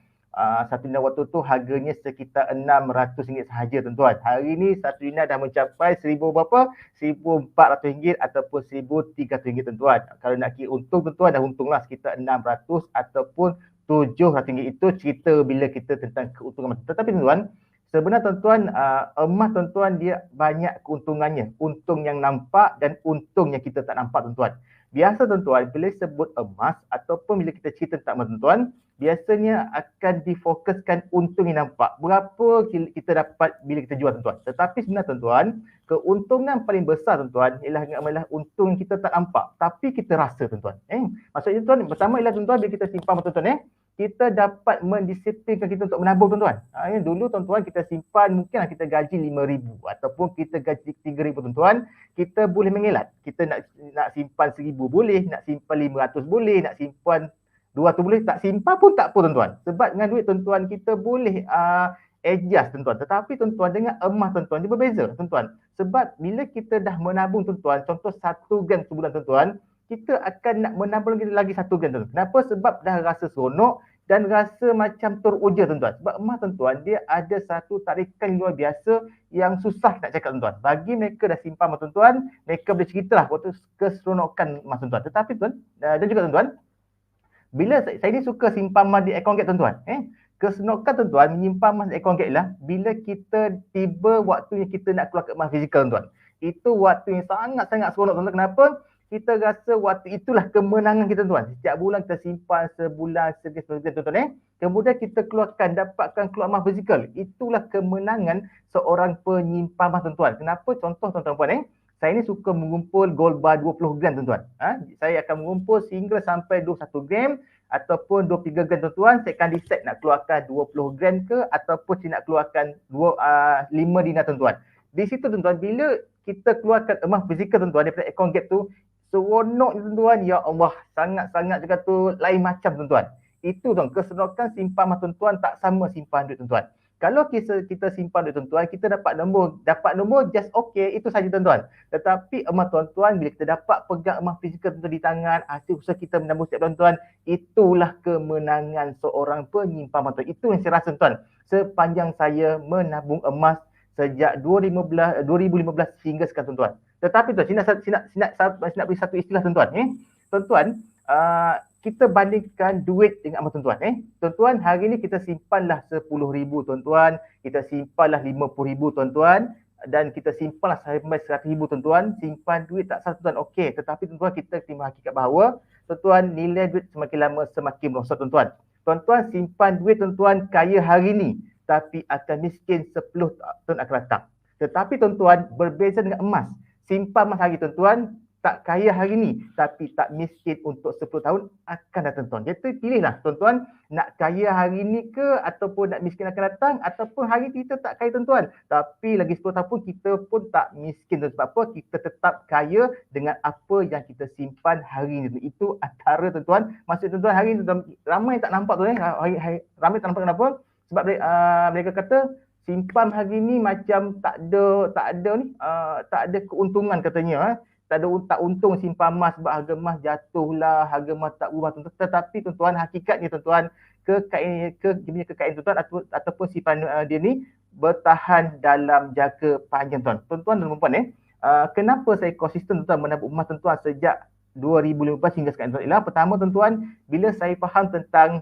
1 dinar waktu tu harganya sekitar RM600 sahaja tuan-tuan. Hari ni 1 dinar dah mencapai 1,000 berapa? RM1,400 ataupun RM1,300 tuan-tuan. Kalau nak kira untung tuan-tuan dah untunglah sekitar RM600 ataupun RM700. Itu cerita bila kita tentang keuntungan emas. Tetapi tuan-tuan, sebenarnya tuan-tuan, emas tuan-tuan dia banyak keuntungannya. Untung yang nampak dan untung yang kita tak nampak tuan-tuan. Biasa tuan-tuan, bila sebut emas ataupun bila kita cerita tentang emas tuan-tuan, biasanya akan difokuskan untung yang nampak. Berapa kita dapat bila kita jual tuan-tuan. Tetapi sebenarnya tuan-tuan, keuntungan paling besar tuan-tuan ialah untung yang kita tak nampak. Tapi kita rasa tuan-tuan. Maksudnya tuan, pertama ialah tuan-tuan bila kita simpan tuan-tuan kita dapat mendisiplinkan kita untuk menabung tuan-tuan. Dulu tuan-tuan kita simpan mungkinlah kita gaji RM5,000 ataupun kita gaji RM3,000 tuan-tuan, kita boleh mengelak. Kita nak simpan RM1,000 boleh, nak simpan RM500 boleh, nak simpan RM200 boleh, tak simpan pun tak apa tuan-tuan. Sebab dengan duit tuan-tuan kita boleh adjust tuan-tuan. Tetapi tuan-tuan dengan emas tuan-tuan dia berbeza tuan-tuan. Sebab bila kita dah menabung tuan-tuan, contoh 1 gram sebulan tuan-tuan, kita akan nak menabung lagi 1 gram tuan-tuan. Kenapa? Sebab dah rasa seronok dan rasa macam teruja tuan-tuan. Sebab emas tuan-tuan dia ada satu tarikan luar biasa yang susah nak cakap tuan-tuan. Bagi mereka dah simpan emas tuan-tuan, mereka boleh ceritalah waktu keseronokan emas tuan-tuan. Tetapi tuan, dan juga tuan-tuan, bila saya ni suka simpan emas di account gate tuan-tuan. Keseronokan tuan-tuan menyimpan emas di account gate lah bila kita tiba waktunya kita nak keluar ke emas fizikal tuan-tuan. Itu waktu yang sangat-sangat seronok tuan-tuan. Kenapa? kita rasa waktu itulah kemenangan kita tuan. Setiap bulan kita simpan sebulan, sebulan tuan-tuan Kemudian kita keluarkan, dapatkan keluar emas fizikal. Itulah kemenangan seorang penyimpan emas tuan-tuan. Kenapa? Contoh tuan-tuan saya ni suka mengumpul gold bar 20 gram tuan-tuan. Saya akan mengumpul sehingga sampai 21 gram ataupun 23 gram tuan-tuan. Saya akan decide nak keluarkan 20 gram ke ataupun saya nak keluarkan 5 dinar tuan-tuan. Di situ tuan-tuan, bila kita keluarkan emas fizikal tuan-tuan daripada account gap tu, seronok tuan-tuan, ya Allah, sangat-sangat juga tu lain macam tuan-tuan. Itu tuan, keseronokan simpan emas tuan-tuan tak sama simpan duit tuan-tuan. Kalau kita simpan duit tuan-tuan, kita dapat nombor just okay, itu saja tuan-tuan. Tetapi emas tuan-tuan, bila kita dapat pegang emas fizikal tuan-tuan di tangan, hasil usaha kita menabung setiap tuan-tuan, itulah kemenangan seorang penyimpan emas tuan. Itu yang saya rasa tuan, sepanjang saya menabung emas sejak 2015 hingga sekarang tuan-tuan. Tetapi tuan, saya nak beri satu istilah tuan-tuan. Tuan-tuan, kita bandingkan duit dengan emas tuan-tuan. Tuan-tuan, hari ni kita simpanlah 10,000 tuan-tuan, kita simpanlah 50,000 tuan-tuan, dan kita simpanlah sampai 100,000 tuan-tuan. Simpan duit tak salah tuan-tuan, okey. Tetapi tuan-tuan, kita terima hakikat bahawa tuan-tuan, nilai duit semakin lama semakin merosot tuan-tuan. Tuan-tuan, simpan duit tuan-tuan kaya hari ni, tapi akan miskin 10 tahun akan datang. Tetapi tuan-tuan, berbeza dengan emas. Simpan emas hari tuan-tuan, tak kaya hari ni, tapi tak miskin untuk 10 tahun akan datang tuan. Jadi pilihlah tuan-tuan, nak kaya hari ni ke ataupun nak miskin akan datang, ataupun hari kita tak kaya tuan-tuan, tapi lagi 10 tahun pun kita pun tak miskin tuan. Sebab apa? Kita tetap kaya dengan apa yang kita simpan hari ni. Itu antara tuan-tuan, maksud tuan-tuan hari ni tuan, ramai tak nampak tuan. Ramai tak nampak kenapa? Sebab mereka kata simpan hari ni macam tak ada keuntungan katanya. Tak untung simpan emas sebab harga emas jatuhlah, harga emas tak berubah tuan-tuan. Tetapi tuan-tuan, hakikatnya tuan-tuan, kekayaan tuan-tuan ataupun simpan dia ni bertahan dalam jangka panjang tuan. Tuan-tuan dan puan-puan kenapa saya konsisten tuan-tuan menabung emas tuan-tuan sejak 2015 hingga sekarang tuan. Pertama tuan-tuan, bila saya faham tentang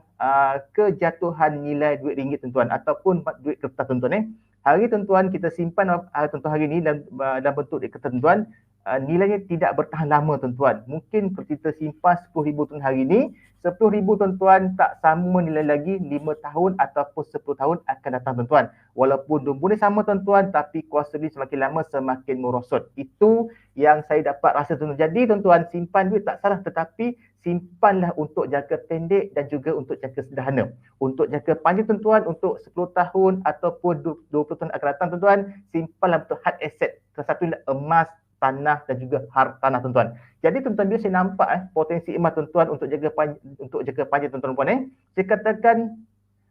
kejatuhan nilai duit ringgit tuan-tuan ataupun duit kertas tuan-tuan hari tuan-tuan kita simpan tuan-tuan hari ni dalam bentuk duit kertas tuan-tuan, nilainya tidak bertahan lama tuan-tuan. Mungkin kita simpan 10,000 tuan hari ni, 10,000 tuan-tuan tak sama nilai lagi 5 tahun ataupun 10 tahun akan datang tuan-tuan. Walaupun nombor ni sama tuan-tuan, tapi kuasa beli semakin lama semakin merosot. Itu yang saya dapat rasa tuan-tuan. Jadi tuan-tuan, simpan duit tak salah, tetapi simpanlah untuk jangka pendek dan juga untuk jangka sederhana. Untuk jangka panjang tuan-tuan, untuk 10 tahun ataupun 20 tahun akan datang tuan-tuan, simpanlah untuk hard asset. Salah satunya emas, tanah dan juga hartanah tuan-tuan. Jadi tuan-tuan, bila saya nampak potensi emas tuan-tuan untuk jangka panjang tuan-tuan, saya katakan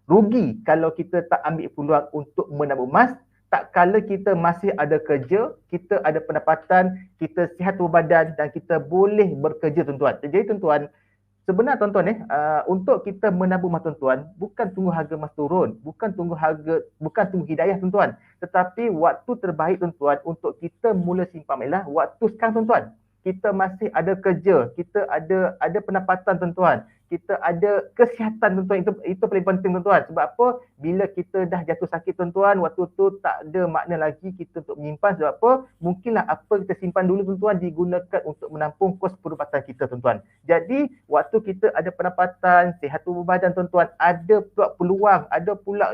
rugi kalau kita tak ambil peluang untuk menabung emas. Tak kala kita masih ada kerja, kita ada pendapatan, kita sihat tubuh badan dan kita boleh bekerja tuan-tuan. Jadi tuan-tuan, sebenarnya tuan-tuan untuk kita menabung emas tuan-tuan, bukan tunggu harga emas turun, bukan tunggu hidayah tuan-tuan, tetapi waktu terbaik tuan-tuan untuk kita mula simpan ialah waktu sekarang tuan-tuan. Kita masih ada kerja, kita ada pendapatan tuan-tuan, kita ada kesihatan tuan-tuan, itu paling penting tuan-tuan. Sebab apa? Bila kita dah jatuh sakit tuan-tuan, waktu tu tak ada makna lagi kita untuk menyimpan. Sebab apa? Mungkinlah apa kita simpan dulu tuan-tuan digunakan untuk menampung kos perubatan kita tuan-tuan. Jadi waktu kita ada pendapatan, sihat tubuh badan tuan-tuan, ada pula peluang, ada pula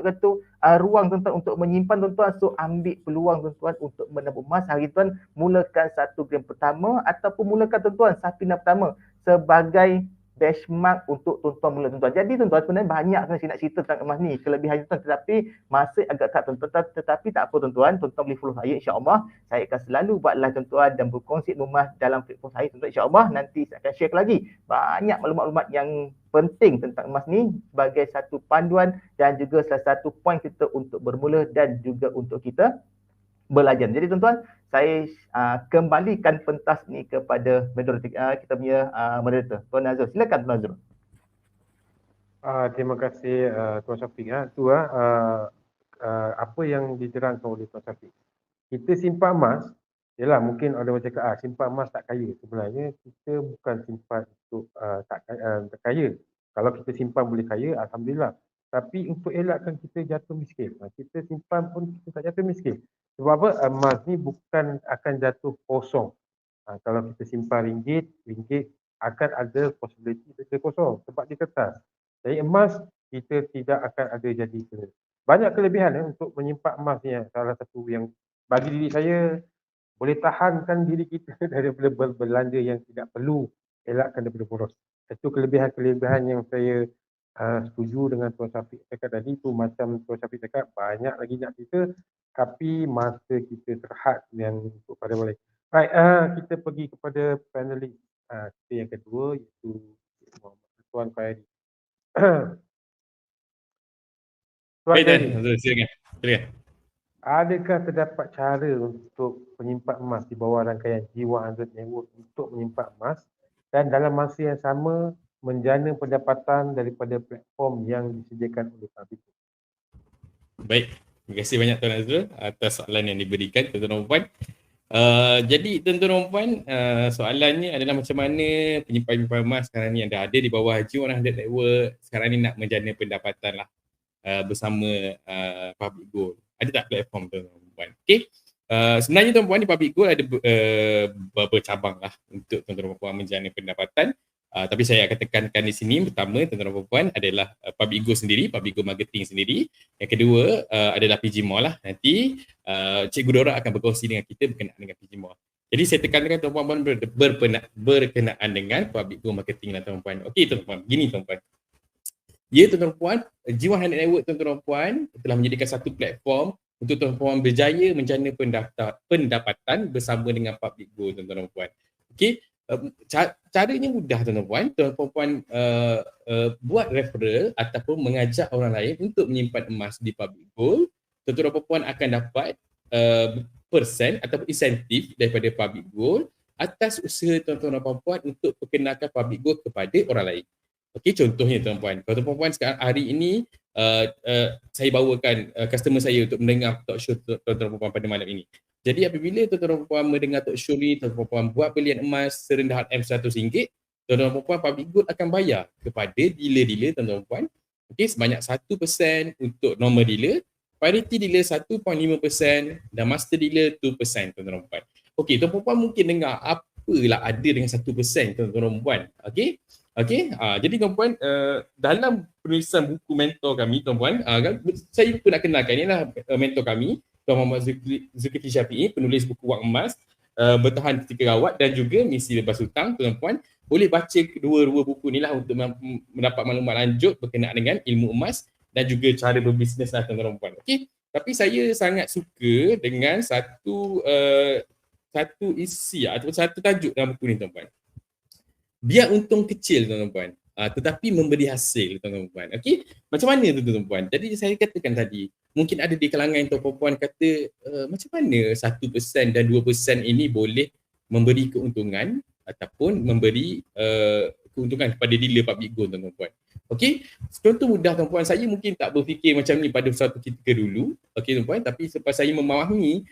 ruang tuan-tuan untuk menyimpan tuan-tuan. So ambil peluang tuan-tuan untuk menabung emas hari tuan, mulakan 1 gram pertama ataupun mulakan tuan-tuan 1 dinar pertama sebagai benchmark untuk tuan-tuan mula tuan-tuan. Jadi tuan-tuan, sebenarnya banyak saya nak cerita tentang emas ni, kelebihan tuan, tetapi masa agak kat tuan-tuan. Tetapi tak apa tuan-tuan, tuan-tuan boleh follow saya, insya-Allah. Saya akan selalu buat live tuan-tuan dan berkongsi emas dalam platform saya tuan-tuan, insya-Allah. Nanti saya akan share lagi banyak maklumat-maklumat yang penting tentang emas ni sebagai satu panduan dan juga salah satu poin kita untuk bermula dan juga untuk kita belajar. Jadi tuan-tuan, saya kembalikan pentas ni kepada kita punya moderator, Tuan Nazrul. Silakan Tuan Nazrul. Terima kasih Tuan Syafiq. Apa yang diterangkan oleh Tuan Syafiq. Kita simpan emas, yalah mungkin ada macam cakap simpan emas tak kaya. Sebenarnya kita bukan simpan untuk tak kaya. Kalau kita simpan boleh kaya, alhamdulillah. Tapi untuk elakkan kita jatuh miskin, kita simpan pun kita tak jatuh miskin. Sebab apa? Emas ni bukan akan jatuh kosong. Kalau kita simpan ringgit akan ada possibility dia kosong sebab dia kertas. Jadi emas kita tidak akan ada jadi banyak kelebihan untuk menyimpan emas ni. Salah satu yang bagi diri saya boleh tahankan diri kita daripada berbelanja yang tidak perlu, elakkan daripada boros. Itu kelebihan-kelebihan yang saya setuju dengan Tuan Syafiq cakap tadi. Tu macam Tuan Syafiq cakap banyak lagi nak cerita, tapi masa kita terhad yang untuk pada boleh. Baik, kita pergi kepada panelis kita yang kedua iaitu Tuan Khairi. Tuan Baik, Khairi, silakan. adakah terdapat cara untuk menyimpan emas di bawah rangkaian G100 Network untuk menyimpan emas dan dalam masa yang sama menjana pendapatan daripada platform yang disediakan oleh public? Baik, terima kasih banyak Tuan Azrul atas soalan yang diberikan tuan-tuan dan puan. Jadi tuan-tuan dan puan, soalannya adalah macam mana penyimpan emas sekarang ni yang dah ada di bawah G100 Network sekarang ni nak menjana pendapatan lah bersama Public Gold. Ada tak platform tuan-tuan dan puan? Okay. Sebenarnya tuan-tuan dan puan di Public Gold ada beberapa cabang lah untuk tuan-tuan dan puan menjana pendapatan. Tapi saya akan tekankan di sini, pertama tuan-tuan dan puan adalah Public Gold sendiri, Public Gold Marketing sendiri. Yang kedua adalah PG Mall lah. Nanti Cikgu Dora akan berkongsi dengan kita berkenaan dengan PG Mall. Jadi saya tekankan tuan-tuan berkenaan dengan Public Gold Marketing lah tuan-tuan. Okey tuan-tuan, begini tuan-tuan. Ya tuan-tuan puan, G100 Network tuan-tuan puan telah menjadikan satu platform untuk tuan-tuan puan berjaya menjana pendapatan bersama dengan Public Gold tuan-tuan puan. Okey, caranya mudah tuan-tuan puan. Tuan-tuan puan buat referral ataupun mengajak orang lain untuk menyimpan emas di Public Gold. Tuan-tuan puan akan dapat persen ataupun insentif daripada Public Gold atas usaha tuan-tuan puan untuk perkenalkan Public Gold kepada orang lain. Okey, contohnya tuan-puan, kalau tuan-puan sekarang hari ini saya bawakan customer saya untuk mendengar talk show tuan-puan pada malam ini. Jadi apabila tuan-puan mendengar talk show ni, tuan-puan buat belian emas serendah RM100, tuan-puan Public Gold akan bayar kepada dealer-dealer tuan-puan. Okey, sebanyak 1% untuk normal dealer, priority dealer 1.5% dan master dealer 2% tuan-puan. Okey, tuan-puan mungkin dengar apalah ada dengan 1% tuan-puan. Okey. Okey, jadi tuan-puan dalam penulisan buku mentor kami tuan-puan, saya pun nak kenalkan, inilah mentor kami, Tuan Muhammad Zulkifli Syafi'i, penulis buku Wang Emas, Bertahan Ketika Rawat dan juga Misi Lepas Hutang. Tuan-puan boleh baca kedua-dua buku ni lah untuk mendapat maklumat lanjut berkenaan dengan ilmu emas dan juga cara berbisnes lah tuan-puan. Okey, tapi saya sangat suka dengan satu isi ataupun satu tajuk dalam buku ni tuan-puan. Biar untung kecil tuan-tuan, tetapi memberi hasil tuan-tuan. Okey, macam mana tu tuan-tuan? Jadi saya katakan tadi, mungkin ada di kalangan tuan-puan kata macam mana 1% dan 2% ini boleh memberi keuntungan ataupun memberi keuntungan kepada dealer Public Gold tuan-puan. Okey, contoh mudah tuan-puan, saya mungkin tak berfikir macam ni pada suatu ketika dulu. Okey tuan-puan, tapi selepas saya memahami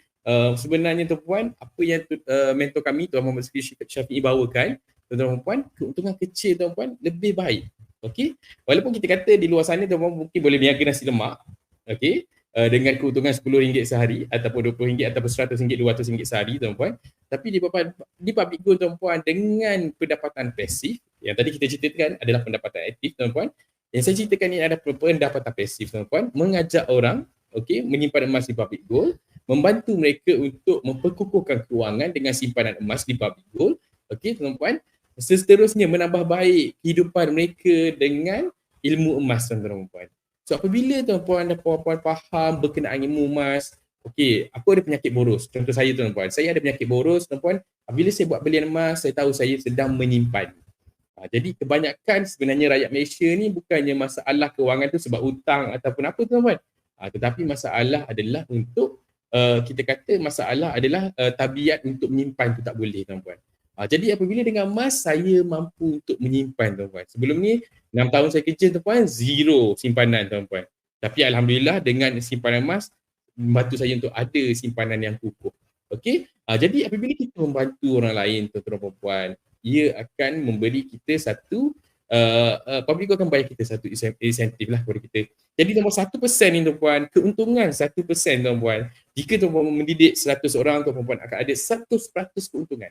sebenarnya tuan-puan apa yang mentor kami Tuan Muhammad Zulkifli Syafi'i bawakan, tuan-tuan puan, keuntungan kecil tuan-puan lebih baik. Okey. Walaupun kita kata di luar sana tuan-puan mungkin boleh berniaga nasi lemak, okey, dengan keuntungan RM10 sehari ataupun RM20 ataupun RM100, RM200 sehari tuan-puan. Tapi di Public Gold tuan-puan dengan pendapatan pasif, yang tadi kita ceritakan adalah pendapatan aktif tuan-puan. Yang saya ceritakan ini adalah pendapatan pasif tuan-puan, mengajak orang okey menyimpan emas di Public Gold, membantu mereka untuk memperkukuhkan kewangan dengan simpanan emas di Public Gold. Okey tuan-puan, seterusnya menambah baik kehidupan mereka dengan ilmu emas tuan-tuan puan. So apabila tuan-puan dan puan-puan faham berkenaan ilmu emas, okey, aku ada penyakit boros. Contoh saya tuan-puan, saya ada penyakit boros tuan-puan. Apabila saya buat belian emas, saya tahu saya sedang menyimpan. Jadi kebanyakan sebenarnya rakyat Malaysia ni bukannya masalah kewangan tu sebab hutang ataupun apa tuan-puan. Tetapi masalah adalah untuk kita kata masalah adalah tabiat untuk menyimpan tu tak boleh tuan-puan. Jadi apabila dengan emas saya mampu untuk menyimpan tuan-puan. Sebelum ni 6 tahun saya kerja tuan-puan, zero simpanan tuan-puan. Tapi alhamdulillah dengan simpanan emas membantu saya untuk ada simpanan yang kukuh. Okey. Jadi apabila kita membantu orang lain tuan-tuan puan, ia akan memberi kita satu Public Gold akan bayar kita satu insentif lah kepada kita. Jadi nombor 1% ni tuan-puan, keuntungan 1% tuan-puan. Jika tuan-puan mendidik 100 orang tuan-puan akan ada 100% keuntungan.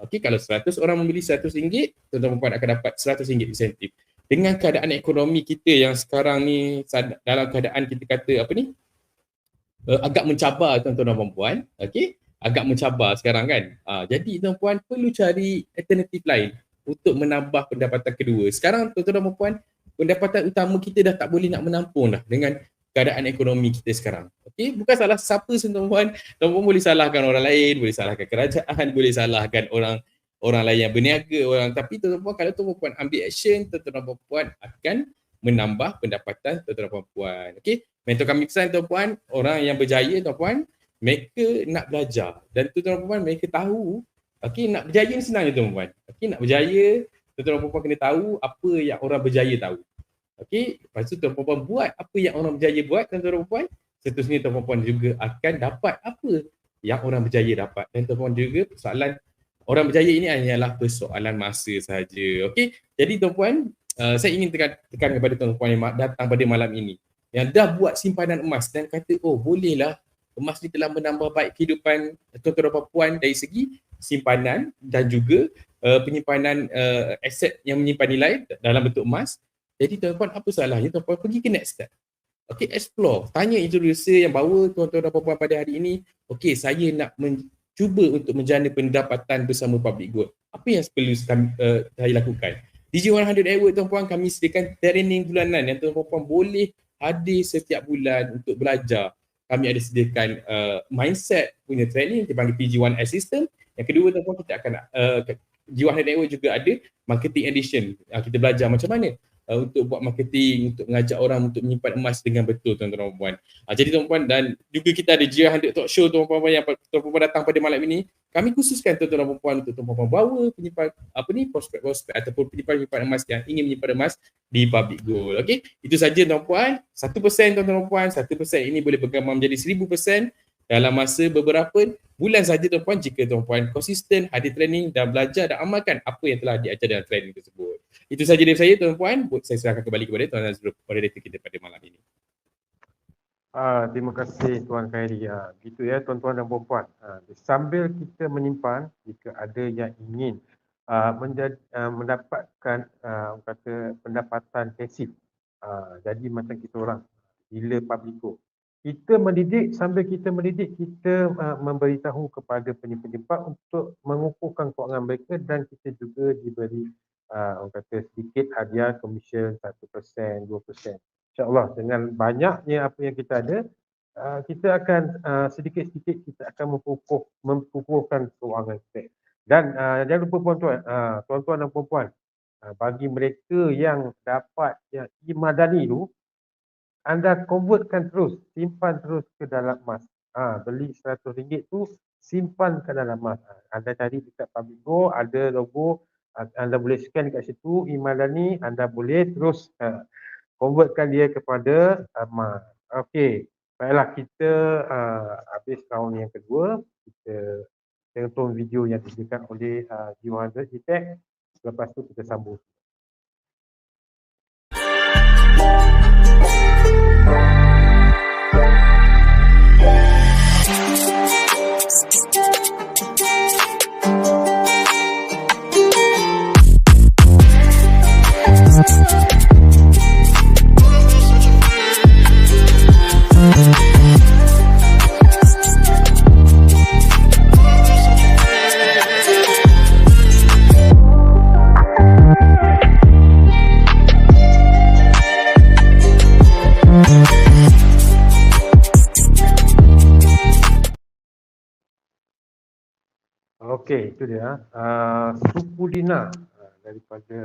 Okey, kalau 100 orang membeli RM100, tuan-tuan dan puan akan dapat RM100 insentif. Dengan keadaan ekonomi kita yang sekarang ni dalam keadaan kita kata apa ni? Agak mencabar tuan-tuan dan puan, okey? Agak mencabar sekarang kan. Jadi tuan-puan perlu cari alternatif lain untuk menambah pendapatan kedua. Sekarang tuan-tuan dan puan, pendapatan utama kita dah tak boleh nak menampung dah dengan keadaan ekonomi kita sekarang. Okey, bukan salah siapa tuan-puan. Tuan-puan boleh salahkan orang lain, boleh salahkan kerajaan, boleh salahkan orang lain yang berniaga, tapi tuan-puan kalau tuan-puan ambil action, tuan-tuan dan puan akan menambah pendapatan tuan-tuan dan puan. Okey, mentor kami pesan tuan-puan, orang yang berjaya tuan-puan, mereka nak belajar dan tuan-tuan dan puan mereka tahu, okey, nak berjaya ni senang je tuan-puan. Okey, nak berjaya, tuan-tuan dan puan kena tahu apa yang orang berjaya tahu. Okey, lepas tu tuan-tuan dan puan buat apa yang orang berjaya buat, tuan-tuan dan puan, seterusnya tuan-tuan dan puan juga akan dapat apa yang orang berjaya dapat. Dan tuan-tuan juga persoalan orang berjaya ini hanyalah persoalan masa sahaja. Okey, jadi tuan-puan, saya ingin tekan kepada tuan-puan yang datang pada malam ini yang dah buat simpanan emas dan kata, oh bolehlah, emas ni telah menambah baik kehidupan tuan-tuan dan puan dari segi simpanan dan juga penyimpanan aset yang menyimpan nilai dalam bentuk emas. Jadi tuan-puan, apa salahnya tuan-puan pergi ke next step. Okey, explore, tanya introducer yang bawa tuan-tuan dan puan pada hari ini, okey, saya nak cuba untuk menjana pendapatan bersama public good. Apa yang perlu saya lakukan? DJ100 Edward tuan-puan, kami sediakan training bulanan yang tuan-puan boleh hadir setiap bulan untuk belajar. Kami ada sediakan mindset punya training, kita panggil PG1S system. Yang kedua tuan-puan, kita akan DJ100 Edward juga ada marketing edition. Kita belajar macam mana untuk buat marketing, untuk mengajak orang untuk menyimpan emas dengan betul tuan-tuan dan puan. Jadi tuan-puan, dan juga kita ada J100 Talk Show tuan-puan yang tuan-puan datang pada malam ini. Kami khususkan tuan-tuan dan puan untuk tuan-puan bawa penyimpan prospek-prospek ataupun penyimpan emas yang ingin menyimpan emas di public gold. Okey, itu saja tuan-puan. 1% tuan-tuan dan puan, 1% ini boleh berkembang menjadi 1000% dalam masa beberapa bulan saja tuan-puan, jika tuan-puan konsisten hadir training dan belajar dan amalkan apa yang telah diajar dalam training tersebut. Itu saja dari saya tuan-puan. Saya serahkan kembali kepada Tuan Nazrul, moderator kita pada malam ini. Terima kasih Tuan Khairi. Gitu ya tuan-tuan dan puan-puan. Sambil kita menyimpan, jika ada yang ingin mendapatkan kata pendapatan pasif, jadi macam kita orang bila public go, kita mendidik, sambil kita mendidik, kita memberitahu kepada penyimpan untuk mengukuhkan kewangan mereka dan kita juga diberi orang kata sedikit hadiah komisen 1%, 2%. InsyaAllah dengan banyaknya apa yang kita ada, kita akan sedikit-sedikit kita akan mengukuhkan kewangan kita. Dan jangan lupa puan-puan, tuan-tuan dan puan-puan, bagi mereka yang dapat yang e-madani tu, anda convertkan terus, simpan terus ke dalam emas. Beli RM100 tu, simpan ke dalam emas. Anda cari dekat public go, ada logo, anda boleh scan kat situ, e-madani, anda boleh terus convertkan dia kepada emas. Okey, baiklah, kita habis round yang kedua. Kita tonton video yang disediakan oleh J100 Tech. Lepas tu kita sambung. Okey, itu dia. Suku Dina daripada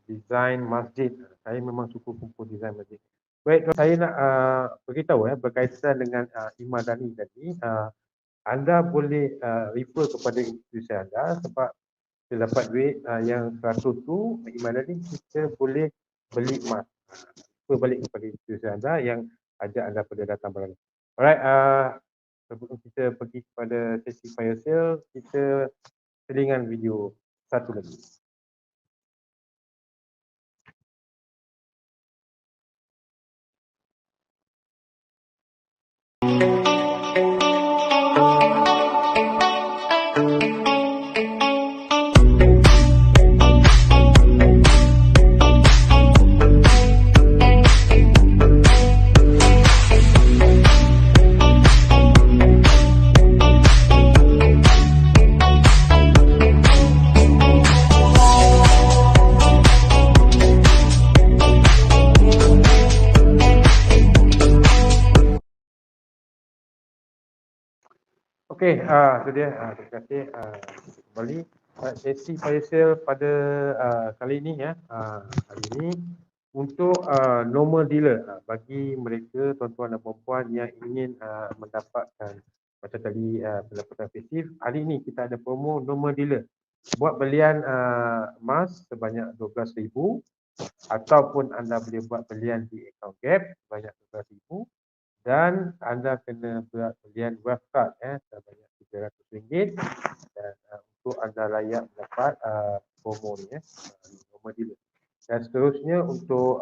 desain masjid. Saya memang suka kumpul desain masjid. Baik, saya nak beritahu berkaitan dengan e-madani tadi. Anda boleh refer kepada institusi anda sebab kita dapat duit yang 100 tu e-madani, kita boleh beli emas. Berbalik kepada institusi anda yang ajak anda pada datang pada. Alright, sebelum kita pergi kepada sesi fire sale, kita selingan video satu lagi. Okey, itu dia. Terima kasih kembali. Sesi fire sale pada kali ini ya. Hari ini untuk normal dealer, bagi mereka tuan-tuan dan puan-puan yang ingin mendapatkan macam tadi pendapatan pasif, hari ini kita ada promo normal dealer. Buat belian emas sebanyak 12,000 ataupun anda boleh buat belian di account gap sebanyak 12,000 dan anda kena buat belian web card sebanyak RM300 dan untuk anda layak mendapat promo ni normal dealer. Dan seterusnya untuk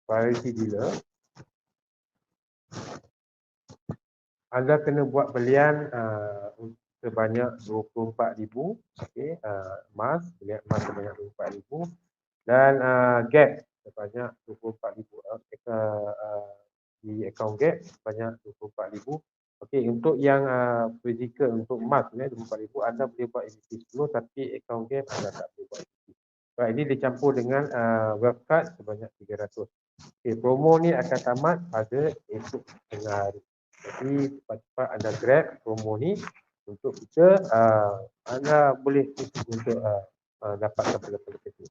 priority dealer, anda kena buat belian sebanyak 24,000, okey, emas, belian emas sebanyak 24,000 dan gap sebanyak 24,000 di account gap sebanyak 24,000. Okey, untuk yang fizikal untuk emas 24,000 anda boleh buat EPP 10 tapi account gap anda tak boleh buat EPP. Baik, ini dicampur dengan web card sebanyak 300. Okey, promo ni akan tamat pada esok tengah hari. Jadi cepat-cepat anda grab promo ni untuk kita anda boleh untuk dapatkan pendapatan.